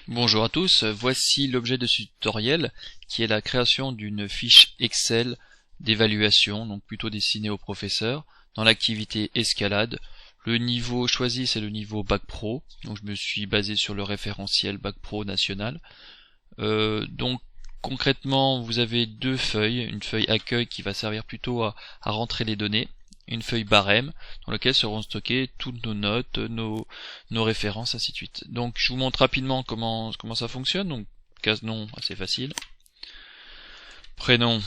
Bonjour à tous, voici l'objet de ce tutoriel qui est la création d'une fiche Excel d'évaluation, donc plutôt destinée aux professeurs, dans l'activité escalade. Le niveau choisi c'est le niveau Bac Pro, donc je me suis basé sur le référentiel Bac Pro national. Donc concrètement vous avez deux feuilles, une feuille accueil qui va servir plutôt à rentrer les données, une feuille barème dans laquelle seront stockées toutes nos notes, nos références, ainsi de suite. Donc je vous montre rapidement comment ça fonctionne. Donc case nom, assez facile. Prénom,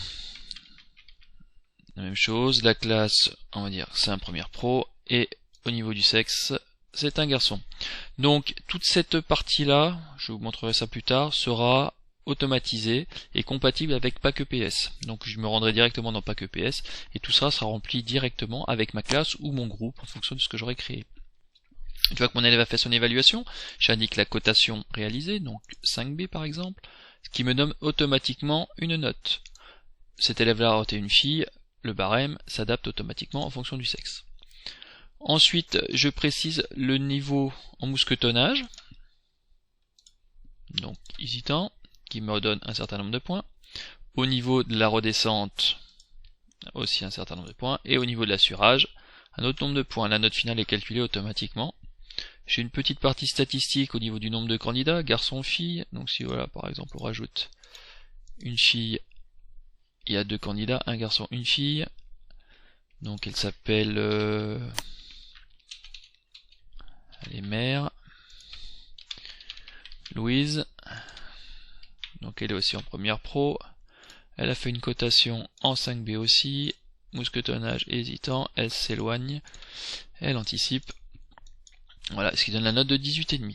la même chose. La classe, on va dire c'est un première pro, et au niveau du sexe, c'est un garçon. Donc toute cette partie là, je vous montrerai ça plus tard, sera automatisé et compatible avec PackEPS. Donc je me rendrai directement dans PackEPS et tout ça sera rempli directement avec ma classe ou mon groupe en fonction de ce que j'aurai créé. Une fois que mon élève a fait son évaluation, j'indique la cotation réalisée, donc 5B par exemple, ce qui me donne automatiquement une note. Cet élève-là a été une fille, le barème s'adapte automatiquement en fonction du sexe. Ensuite, je précise le niveau en mousquetonnage, donc hésitant, qui me redonne un certain nombre de points. Au niveau de la redescente, aussi un certain nombre de points. Et au niveau de l'assurage, un autre nombre de points. La note finale est calculée automatiquement. J'ai une petite partie statistique au niveau du nombre de candidats, garçon-fille. Donc si voilà, par exemple, on rajoute une fille, il y a deux candidats, un garçon, une fille. Donc elle s'appelle elle est mère, Louise. Donc elle est aussi en première pro. Elle a fait une cotation en 5B aussi. Mousquetonnage hésitant, elle s'éloigne, elle anticipe. Voilà, ce qui donne la note de 18,5.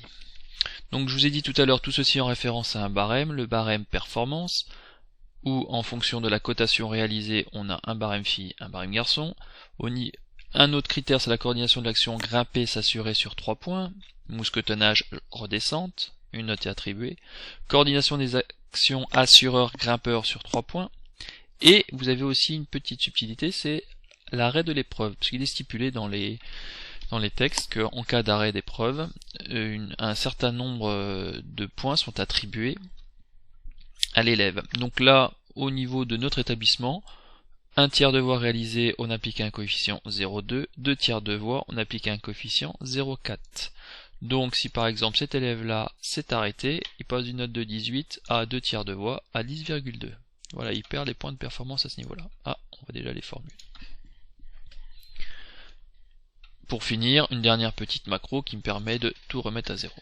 Donc je vous ai dit tout à l'heure, tout ceci en référence à un barème, le barème performance, où en fonction de la cotation réalisée, on a un barème fille, un barème garçon. Un autre critère, c'est la coordination de l'action grimper, s'assurer sur 3 points. Mousquetonnage redescente, une note est attribuée. Coordination des actions assureur grimpeur sur 3 points. Et vous avez aussi une petite subtilité, c'est l'arrêt de l'épreuve, parce qu'il est stipulé dans les textes qu'en cas d'arrêt d'épreuve, un certain nombre de points sont attribués à l'élève. Donc là, au niveau de notre établissement, un tiers de voix réalisé, on applique un coefficient 0,2, deux tiers de voix, on applique un coefficient 0,4. Donc si par exemple cet élève-là s'est arrêté, il passe d'une note de 18 à deux tiers de voix à 10,2. Voilà, il perd les points de performance à ce niveau-là. Ah, on voit déjà les formules. Pour finir, une dernière petite macro qui me permet de tout remettre à zéro.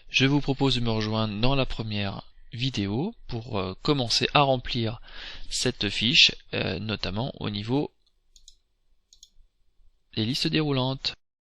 Je vous propose de me rejoindre dans la première vidéo pour commencer à remplir cette fiche, notamment au niveau des listes déroulantes.